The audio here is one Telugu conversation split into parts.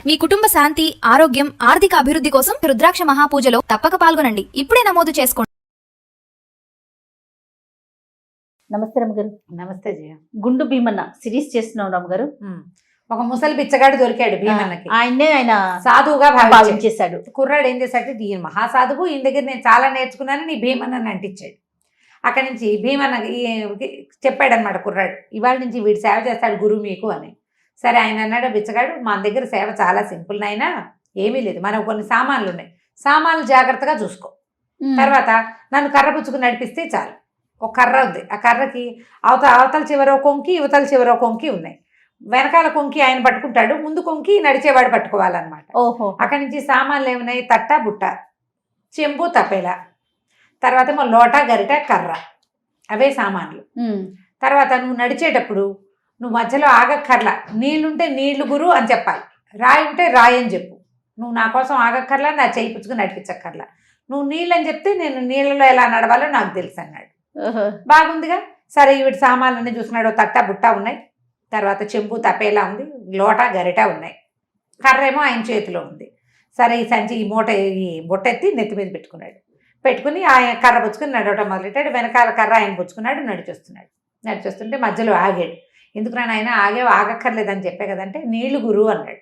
మీ కుటుంబ శాంతి, ఆరోగ్యం, ఆర్థిక అభివృద్ధి కోసం రుద్రాక్ష మహాపూజలో తప్పక పాల్గొనండి. ఇప్పుడే నమోదు చేసుకోండి. నమస్తే రమ్మగారు. నమస్తే జయ. గుండు భీమన్న సిరీస్ చేస్తున్నాం రమ్మగారు. ఒక ముసలి బిచ్చగాడు దొరికాడు భీమన్నకి. ఆయన సాధువుగా భావించేశాడు. కుర్రాడు ఏం చేశాడు, ఈయన మహాసాధువు, ఈయన దగ్గర నేను చాలా నేర్చుకున్నాను, నీ భీమన్నని అంటించాడు. అక్కడి నుంచి భీమన్న చెప్పాడనమాట కుర్రాడు, ఇవాళ నుంచి వీడు సేవ చేస్తాడు గురువు మీకు అని. సరే ఆయన అన్నాడు బిచ్చగాడు, మన దగ్గర సేవ చాలా సింపుల్ నాయనా, ఏమీ లేదు, మనకు కొన్ని సామాన్లు ఉన్నాయి, సామాన్లు జాగ్రత్తగా చూసుకో, తర్వాత నన్ను కర్ర పుచ్చుకుని నడిపిస్తే చాలు. ఒక కర్ర ఉంది, ఆ కర్రకి అవతల చివరో కొంకి యువతల చివరో కొంకి ఉన్నాయి. వెనకాల కొంకి ఆయన పట్టుకుంటాడు, ముందు కొంకి నడిచేవాడు పట్టుకోవాలన్నమాట. ఓహో. అక్కడి నుంచి సామాన్లు ఏమున్నాయి, తట్ట బుట్ట, చెంబు తపేల, తర్వాత లోట గరిట కర్ర, అవే సామాన్లు. తర్వాత నువ్వు నడిచేటప్పుడు నువ్వు మధ్యలో ఆగక్కర్లా, నీళ్లుంటే నీళ్లు గురు అని చెప్పాలి, రాయి ఉంటే రాయి అని చెప్పు. నువ్వు నా కోసం ఆగక్కర్లా, నా చేయి పుచ్చుకుని నడిపించక్కర్లా, నువ్వు నీళ్ళు అని చెప్తే నేను నీళ్ళలో ఎలా నడవాలో నాకు తెలుసు అన్నాడు. బాగుందిగా. సరే వీటి సామాన్లన్నీ చూసుకున్నాడు, తట్ట బుట్ట ఉన్నాయి, తర్వాత చెంబు తపేలా ఉంది, లోట గరిట ఉన్నాయి, కర్ర ఏమో ఆయన చేతిలో ఉంది. సరే ఈ సంచి ఈ బుట్ట ఎత్తి నెత్తి మీద పెట్టుకుని ఆయన కర్ర పుచ్చుకుని నడవటం మొదలెట్టాడు. వెనకాల కర్ర ఆయన పుచ్చుకున్నాడు, నడిచొస్తుంటే మధ్యలో ఆగాడు. ఎందుకు ఆయన ఆగక్కర్లేదని చెప్పే కదంటే, నీళ్లు గురువు అన్నాడు.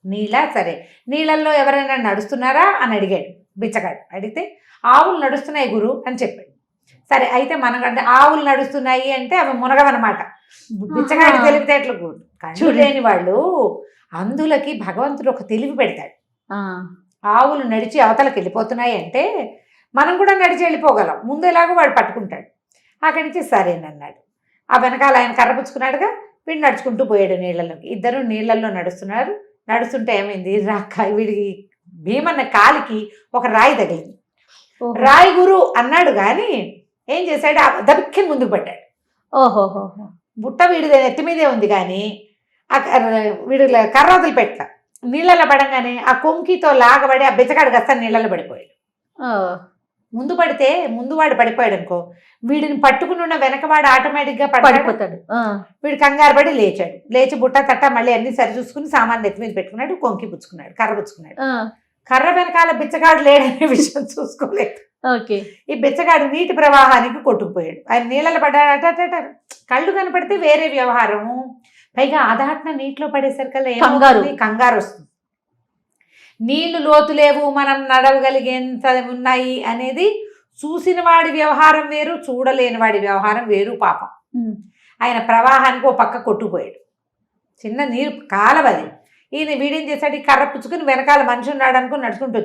నీళ్ళ, సరే నీళ్ళల్లో ఎవరైనా నడుస్తున్నారా అని అడిగాడు బిచ్చగాడు. అడిగితే ఆవులు నడుస్తున్నాయి గురు అని చెప్పాడు. సరే అయితే మనకంటే ఆవులు నడుస్తున్నాయి అంటే అవి మునగవన్నమాట. బిచ్చగాడి తెలివితేటలు కళ్ళు లేని వాళ్ళు అందులకి భగవంతుడు ఒక తెలివి పెడతాడు. ఆవులు నడిచి అవతలకి వెళ్ళిపోతున్నాయి అంటే మనం కూడా నడిచి వెళ్ళిపోగలం, ముందు ఎలాగో వాడు పట్టుకుంటాడు. అక్కడి నుంచి సరేనన్నాడు. ఆ వెనకాల ఆయన కర్ర పుచ్చుకున్నాడుగా, వీడు నడుచుకుంటూ పోయాడు నీళ్ళలోకి. ఇద్దరు నీళ్ళల్లో నడుస్తుంటే ఏమైంది, వీడికి భీమన్న కాలికి ఒక రాయి తగిలింది. రాయి గురు అన్నాడు కానీ ఏం చేశాడు, ఆ దబిక్కిని ముందుకు పడ్డాడు. ఓహోహో. బుట్ట వీడి ఎత్తి మీదే ఉంది కానీ వీడు కర్ర వదిలి పెట్ట నీళ్ళలో పడంగానే ఆ కొంకితో లాగబడి ఆ బిచ్చగాడు గస్తా నీళ్ళలో పడిపోయాడు. ముందు పడితే ముందువాడు పడిపోయాడు అనుకో, వీడిని పట్టుకుని ఉన్న వెనకవాడు ఆటోమేటిక్గా పడిపోతాడు. వీడు కంగారు పడి లేచి బుట్ట తట్ట మళ్ళీ అన్ని సరి చూసుకుని సామాన్లు ఎత్తి మీద పెట్టుకున్నాడు, కొంకి పుచ్చుకున్నాడు, కర్ర పుచ్చుకున్నాడు. కర్ర వెనకాల బిచ్చగాడు లేడనే విషయం చూసుకోలేదు. ఈ బిచ్చగాడు నీటి ప్రవాహానికి కొట్టుకుపోయాడు. ఆయన నీళ్ళలో పడ్డాడట. కళ్ళు కనపడితే వేరే వ్యవహారము, పైగా ఆదాట్న నీటిలో పడేసరికల్లా ఏమవుతుంది, కంగారు వస్తుంది. నీళ్లు లోతు లేవు, మనం నడవగలిగేంత ఉన్నాయి అనేది చూసిన వాడి వ్యవహారం వేరు, చూడలేని వాడి వ్యవహారం వేరు. పాపం ఆయన ప్రవాహానికి ఓ పక్క కొట్టుకుపోయాడు, చిన్న నీరు కాలవది. ఈయన వీడేం చేశాడు, ఈ కర్ర పుచ్చుకుని వెనకాల మనిషి ఉన్నాడు అనుకుని నడుచుకుంటూ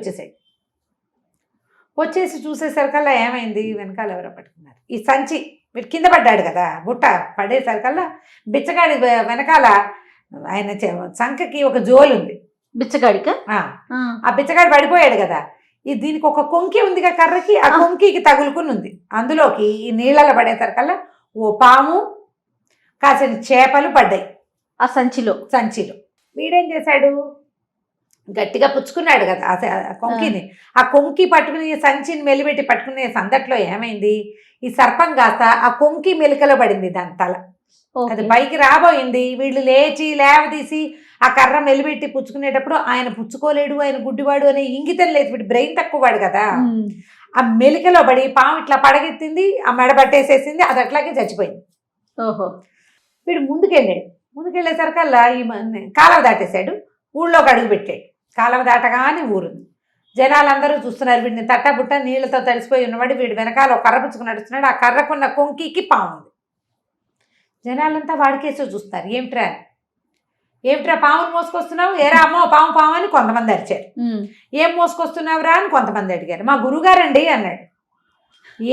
వచ్చేసి చూసేసరికల్లా ఏమైంది, వెనకాల ఎవరో పట్టుకున్నారు. ఈ సంచి వీడు కింద పడ్డాడు కదా, బుట్ట పడేసరికల్లా బిచ్చగాడి వెనకాల ఆయన సంఖకి ఒక జోలు ఉంది బిచ్చగాడిక. ఆ బిచ్చగాడు పడిపోయాడు కదా, దీనికి ఒక కొంకి ఉందిగా కర్రకి, ఆ కొంకికి తగులుకుని ఉంది. అందులోకి ఈ నీళ్ళలో పడేసరికల్లా ఓ పాము, కాసిన చేపలు పడ్డాయి ఆ సంచిలో. వీడేం చేశాడు, గట్టిగా పుచ్చుకున్నాడు కదా ఆ కొంకిని. ఆ కొంకి పట్టుకుని సంచిని మెలిపెట్టి పట్టుకునే సందట్లో ఏమైంది, ఈ సర్పం కాస్త ఆ కొంకి మెలికలో పడింది దాని తల. అది పైకి రాబోయింది. వీళ్ళు లేవదీసి ఆ కర్ర మెలిపెట్టి పుచ్చుకునేటప్పుడు ఆయన పుచ్చుకోలేడు, ఆయన గుడ్డివాడు అనే ఇంగితం లేదు, వీడు బ్రెయిన్ తక్కువవాడు కదా. ఆ మెలికలో పడి పాము ఇట్లా పడగెత్తింది, ఆ మెడ పట్టేసేసింది, అది అట్లాగే చచ్చిపోయింది. ఓహో. వీడు ముందుకెళ్ళేసరికల్లా ఈ కాలువ దాటేశాడు, ఊళ్ళోకి అడుగు పెట్టాడు. కాలువ దాటగానే ఊరుంది. జనాలందరూ చూస్తున్నారు వీడిని, తట్టబుట్ట నీళ్లతో తడిసిపోయి ఉన్నవాడు. వీడు వెనకాల ఒక కర్ర పుచ్చుకుని నడుస్తున్నాడు, ఆ కర్రకున్న కొంకికి పాము ఉంది. జనాలంతా వాడికేసో చూస్తారు, ఏమిట్రా పామును మోసుకొస్తున్నావు, ఏరా అమ్మో పాము అని కొంతమంది అరిచారు. ఏం మోసుకొస్తున్నావురా అని కొంతమంది అడిగారు. మా గురువుగారండి అన్నాడు.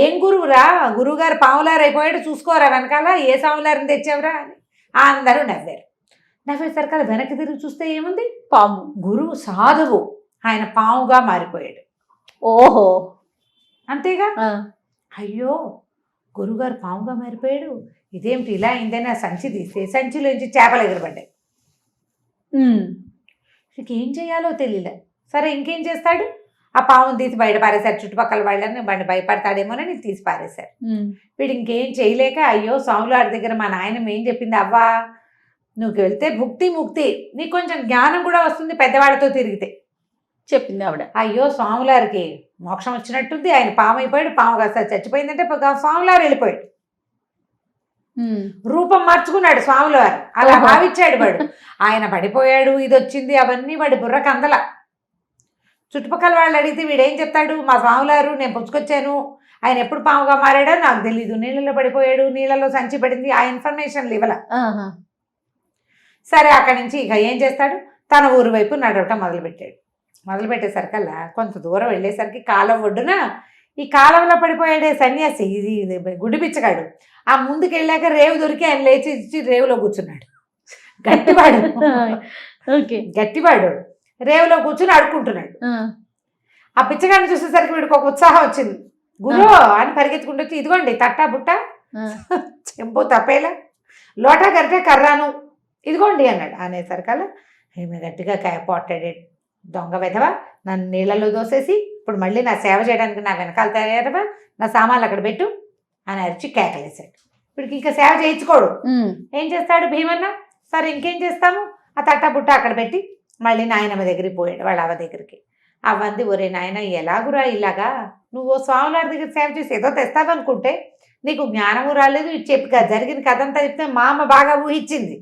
ఏం గురువురా, గురువుగారు పాములారు అయిపోయాడు, చూసుకోరా వెనకాల, ఏ సాములారిని తెచ్చావురా అని అందరూ నవ్వేసరికల్లా వెనక్కి తిరిగి చూస్తే ఏముంది, పాము. గురువు సాధువు, ఆయన పాముగా మారిపోయాడు. ఓహో, అంతేగా. అయ్యో గురువుగారు పాముగా మారిపోయాడు, ఇదేమిటి ఇలా అయిందని ఆ సంచి తీస్తే సంచిలోంచి చేపలు ఎగరబడ్డాయి. ఏం చేయాలో తెలియలే. సరే ఇంకేం చేస్తాడు, ఆ పాముని తీసి బయట పారేశారు. చుట్టుపక్కల వాళ్ళని బండి భయపడతాడేమోనని తీసి పారేశారు. వీడు ఇంకేం చేయలేక, అయ్యో స్వాములారి దగ్గర మా నాయనమ్మ ఏం చెప్పింది, అవ్వా నువ్వు వెళ్తే ముక్తి ముక్తి, నీకు కొంచెం జ్ఞానం కూడా వస్తుంది పెద్దవాళ్ళతో తిరిగితే. చెప్పింది ఆవిడ. అయ్యో స్వాములారికి మోక్షం వచ్చినట్టుంది, ఆయన పాము అయిపోయాడు, పాము కాస్త చచ్చిపోయిందంటే స్వాములారు వెళ్ళిపోయాడు, రూపం మార్చుకున్నాడు స్వాములవారు, అలా ఓహో. భావించాడు వాడు. ఆయన పడిపోయాడు, ఇది వచ్చింది, అవన్నీ వాడి బుర్ర కందల. చుట్టుపక్కల వాళ్ళు అడిగితే వీడేం చెప్తాడు, మా స్వాములారు నేను పుచ్చుకొచ్చాను, ఆయన ఎప్పుడు పాముగా మారాడో నాకు తెలీదు, నీళ్ళలో పడిపోయాడు, నీళ్ళలో సంచి పడింది, ఆ ఇన్ఫర్మేషన్ ఇవ్వాల. ఆహా. సరే అక్కడి నుంచి ఇక ఏం చేస్తాడు, తన ఊరు వైపు నడవటం మొదలుపెట్టాడు. మొదలుపెట్టేసరికల్లా కొంత దూరం వెళ్ళేసరికి కాలం ఒడ్డున ఈ కాలంలో పడిపోయాడే సన్యాసి, ఇది గుడిపిచ్చగాడు, ఆ ముందుకు వెళ్ళాక రేవు దొరికి ఆయన లేచి ఇచ్చి రేవులో కూర్చున్నాడు. గట్టివాడు ఓకే. గట్టివాడు రేవులో కూర్చుని అడుక్కుంటున్నాడు. ఆ పిచ్చగాడిని చూసేసరికి వీడికి ఒక ఉత్సాహం వచ్చింది. గురు అని పరిగెత్తుకుంటూ వచ్చి, ఇదిగోండి తట్టా బుట్ట, చెంపు తప్పేలా, లోటా గరిటె కర్రాను, ఇదిగోండి అన్నాడు. అనేసరికల్లా ఈమె గట్టిగా పోట్టాడే, దొంగ వెధవా, నన్ను నీళ్ళలో దోసేసి ఇప్పుడు మళ్ళీ నా సేవ చేయడానికి నా వెనకాల తయారవా, నా సామాన్లు అక్కడ పెట్టు అని అరిచి కేకలేశాడు. వీడికి ఇంకా సేవ చేయించుకోడు. ఏం చేస్తాడు భీమన్న, సరే ఇంకేం చేస్తాము, ఆ తట్టా బుట్ట అక్కడ పెట్టి మళ్ళీ నాయనమ్మ దగ్గరికి పోయాడు, వాళ్ళ అవ్వ దగ్గరికి. అవ్వంది, ఒరే నాయన ఎలాగురా ఇలాగా, నువ్వు స్వాములారి దగ్గర సేవ చేసి ఏదో తెస్తావనుకుంటే నీకు జ్ఞానము రాలేదు, ఇది చెప్పి జరిగిన కథ అంతా చెప్తే మా అమ్మ బాగా ఊహించింది,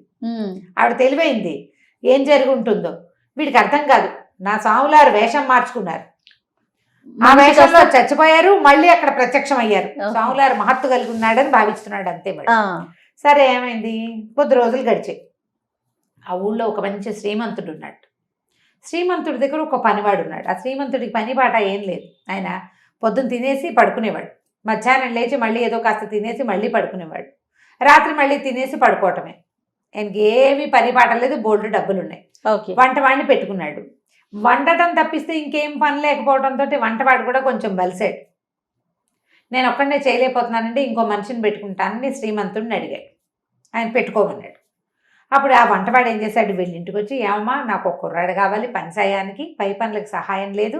ఆవిడ తెలివైంది, ఏం జరిగి ఉంటుందో వీడికి అర్థం కాదు. నా స్వాములారు వేషం మార్చుకున్నారు, ఆ వేషంలో చచ్చిపోయారు, మళ్ళీ అక్కడ ప్రత్యక్షం అయ్యారు, స్వాములారు మహత్తు కలిగి ఉన్నాడని భావిస్తున్నాడు అంతే. మరి సరే ఏమైంది, కొద్ది రోజులు గడిచాయి. ఆ ఊళ్ళో ఒక మంచి శ్రీమంతుడు ఉన్నాడు. శ్రీమంతుడి దగ్గర ఒక పనివాడు ఉన్నాడు. ఆ శ్రీమంతుడికి పని పాట ఏం లేదు. ఆయన పొద్దున్న తినేసి పడుకునేవాడు, మధ్యాహ్నం లేచి మళ్ళీ ఏదో కాస్త తినేసి మళ్ళీ పడుకునేవాడు, రాత్రి మళ్ళీ తినేసి పడుకోవటమే. ఆయనకి ఏమీ పని పాట లేదు, బోల్డ్ డబ్బులు ఉన్నాయి. వంటవాడిని పెట్టుకున్నాడు. వండటం తప్పిస్తే ఇంకేం పని లేకపోవడంతో వంటవాడు కూడా కొంచెం బలిసాడు. నేను ఒక్కడనే చేయలేకపోతున్నానండి, ఇంకో మనిషిని పెట్టుకుంటానని శ్రీమంతుడిని అడిగాడు. ఆయన పెట్టుకోమన్నాడు. అప్పుడు ఆ వంటవాడు ఏం చేశాడు, వీళ్ళింటికి వచ్చి, ఏమమ్మా నాకు ఒక కుర్రాడు కావాలి పని సాయానికి, పై పనులకు సహాయం లేదు,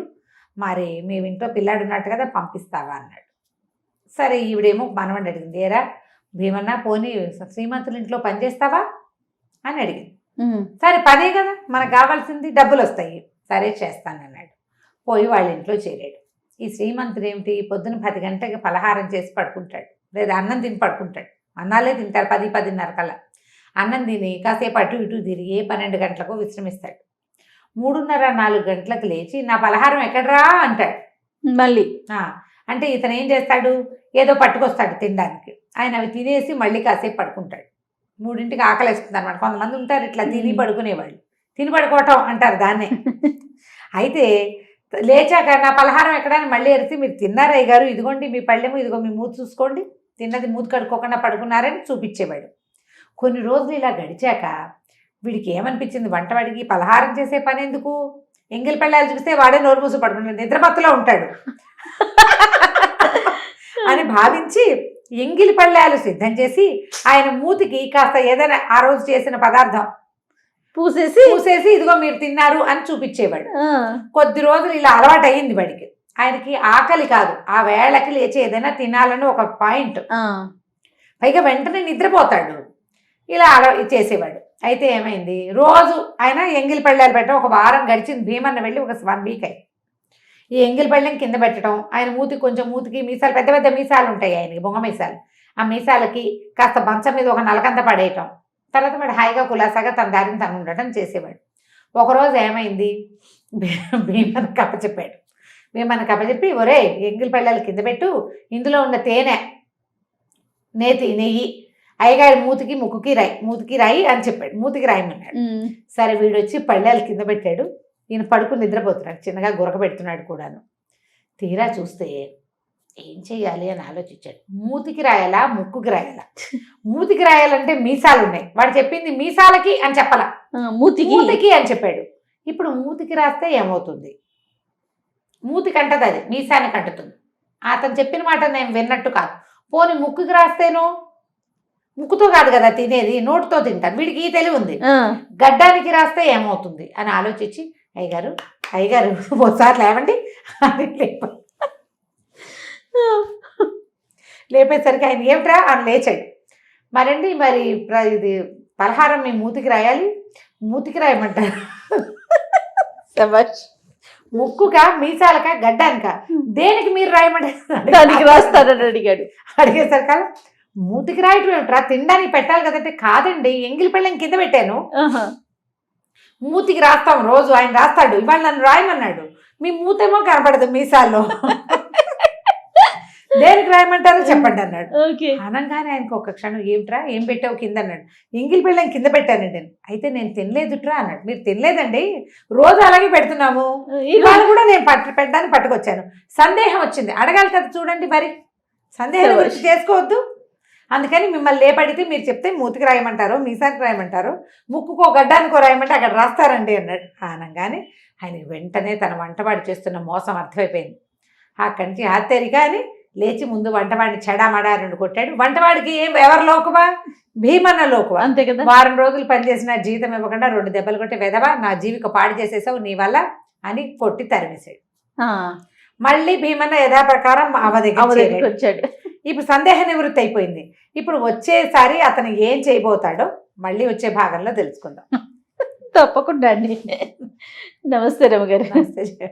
మరి మీ ఇంట్లో పిల్లాడు ఉన్నట్టు కదా పంపిస్తావా అన్నాడు. సరే ఈవిడేమో మనవని అడిగింది, ఏరా భీమన్న పోనీ శ్రీమంతుల ఇంట్లో పని చేస్తావా అని అడిగింది. సరే పనే కదా మనకు కావాల్సింది, డబ్బులు వస్తాయి, సరే చేస్తానన్నాడు. పోయి వాళ్ళ ఇంట్లో చేరాడు. ఈ శ్రీమంతుడు ఏమిటి, పొద్దున 10 గంటలకి పలహారం చేసి పడుకుంటాడు, లేదా అన్నం తిని పడుకుంటాడు. అన్నాలే తింటాడు 10-10:30 కల్లా. అన్నం తిని కాసేపు అటు ఇటు తిరిగి 12 గంటలకు విశ్రమిస్తాడు. 3:30-4 గంటలకు లేచి నా పలహారం ఎక్కడరా అంటాడు మళ్ళీ. అంటే ఇతను ఏం చేస్తాడు, ఏదో పట్టుకొస్తాడు తినడానికి, ఆయన అవి తినేసి మళ్ళీ కాసేపు పడుకుంటాడు. 3ంటికి ఆకలి వేస్తుంది అనమాట. కొంతమంది ఉంటారు ఇట్లా తిని పడుకునేవాళ్ళు, తిని పడుకోవటం అంటారు దాన్నే. అయితే లేచాక నా పలహారం ఎక్కడని మళ్ళీ ఎరిసి, మీరు తిన్నారయ్య గారు, ఇదిగోండి మీ పళ్ళెము, ఇదిగో మీ మూతి చూసుకోండి, తిన్నది మూతి కడుక్కోకుండా పడుకున్నారని చూపించేవాడు. కొన్ని రోజులు ఇలా గడిచాక వీడికి ఏమనిపించింది, వంటవాడికి పలహారం చేసే పని ఎందుకు, ఎంగిలి పళ్ళాలు చూస్తే వాడే నోరు మూసి పడుకుంటాడు, నిద్రమత్తులో ఉంటాడు అని భావించి ఎంగిలి పళ్ళాలు సిద్ధం చేసి ఆయన మూతికి కాస్త ఏదైనా ఆ రోజు చేసిన పదార్థం పూసేసి ఇదిగో మీరు తిన్నారు అని చూపించేవాడు. కొద్ది రోజులు ఇలా అలవాటు అయ్యింది వాడికి. ఆయనకి ఆకలి కాదు, ఆ వేళకి లేచి ఏదైనా తినాలని ఒక పాయింట్, పైగా వెంటనే నిద్రపోతాడు. ఇలా చేసేవాడు. అయితే ఏమైంది, రోజు ఆయన ఎంగిలి పళ్ళాలు పెట్టడం ఒక వారం గడిచింది. భీమన్న వెళ్ళి ఒక 1 వీక్ అయ్యి ఈ ఎంగిలి పళ్ళెం కింద పెట్టడం, ఆయన మూతికి మీసాలు, పెద్ద పెద్ద మీసాలు ఉంటాయి ఆయనకి, బొంగ మీసాలు, ఆ మీసాలకి కాస్త మంచం మీద ఒక నలకంత పడేయటం. తర్వాత వాడు హాయిగా కులాసాగా తన దారిని తను ఉండటం చేసేవాడు. ఒకరోజు ఏమైంది, భీమన్న కప్పచెప్పాడు. భీమన్న కప్పచెప్పి, ఒరే ఎంగిలి పళ్ళాలు కింద పెట్టు, ఇందులో ఉన్న తేనె, నెయ్యి అయ్యగారి మూతికి రాయి అని చెప్పాడు. మూతికి రాయమన్నాడు. సరే వీడు వచ్చి పళ్ళాలు కింద పెట్టాడు. ఈయన పడుకుని నిద్రపోతున్నాడు, చిన్నగా గురక పెడుతున్నాడు కూడాను. తీరా చూస్తే ఏం చెయ్యాలి అని ఆలోచించాడు. మూతికి రాయాలా ముక్కుకి రాయాలా? మూతికి రాయాలంటే మీసాలు ఉన్నాయి, వాడు చెప్పింది మీసాలకి అని చెప్పాల, మూతికి అని చెప్పాడు. ఇప్పుడు మూతికి రాస్తే ఏమవుతుంది, మూతికి అంటది, అది మీసానికి అంటుతుంది. అతను చెప్పిన మాట నేను విన్నట్టు కాదు. పోనీ ముక్కుకి రాస్తేనో, ముక్కుతో కాదు కదా తినేది, నోటుతో తింటాను, వీడికి ఈ తెలివి ఉంది. గడ్డానికి రాస్తే ఏమవుతుంది అని ఆలోచించి, అయ్యగారు ఒకసారి లేవండి అని లేపేసరికి ఆయన ఏమిట్రా అని లేచాడు. మరి ఇది పలహారం మీ మూతికి రాయాలి, మూతికి రాయమంటారు. శభాష్. ముక్కుకా, మీసాలకా, గడ్డానికా, దేనికి మీరు రాయమంటారు? దానికి రాస్తారని అడిగాడు. అడిగేసరి కాదు, మూతికి రాయటం ఏమిట్రా, తినడానికి పెట్టాలి కదంటే, కాదండి ఎంగిలి పెళ్ళం కింద పెట్టాను, ఆహా. మూతికి రాస్తాం రోజు, ఆయన రాస్తాడు, ఇవాళ నన్ను రాయమన్నాడు, మీ మూతేమో కనపడదు మీసాల్లో, దేనికి రాయమంటారో చెప్పండి అన్నాడు. ఓకే. అనగానే ఆయనకు ఒక క్షణం, ఏమిట్రా ఏం పెట్టావు కింద అన్నాడు. ఎంగిలి పెళ్ళం కింద పెట్టానండి నేను. అయితే నేను తినలేదుట్రా అన్నాడు. మీరు తినలేదండి, రోజు అలాగే పెడుతున్నాము, ఇవాళ కూడా నేను పెట్టడానికి పట్టుకొచ్చాను. సందేహం వచ్చింది, అడగాలి కదా చూడండి, మరి సందేహం గురించి చేసుకోవద్దు, అందుకని మిమ్మల్ని లేపడితే మీరు చెప్తే మూతికి రాయమంటారు, మీసానికి రాయమంటారు, ముక్కుకో గడ్డానికో రాయమంటే అక్కడ రాస్తారండి అన్నాడు. అనగానే ఆయనకి వెంటనే తన వంటవాడు చేస్తున్న మోసం అర్థమైపోయింది. అక్కడి నుంచి ఆశ్చర్యగా అని లేచి ముందు వంటవాడిని చెడామడా రెండు కొట్టాడు. వంటవాడికి ఎవరు లోకువా, భీమన్న లోకువా. అంతే కదా. వారం రోజులు పనిచేసిన జీతం ఇవ్వకుండా 2 దెబ్బలు కొట్టి, వెదవా నా జీవిక పాడు చేసేసావు నీ వల్ల అని కొట్టి తరిమేశాడు. మళ్ళీ భీమన్న యథాప్రకారం దగ్గరికి వచ్చాడు. ఇప్పుడు సందేహ నివృత్తి అయిపోయింది. ఇప్పుడు వచ్చేసారి అతను ఏం చేయబోతాడో మళ్ళీ వచ్చే భాగంలో తెలుసుకుందాం. తప్పకుండా అండి. నమస్తే రమగారు. నమస్తే.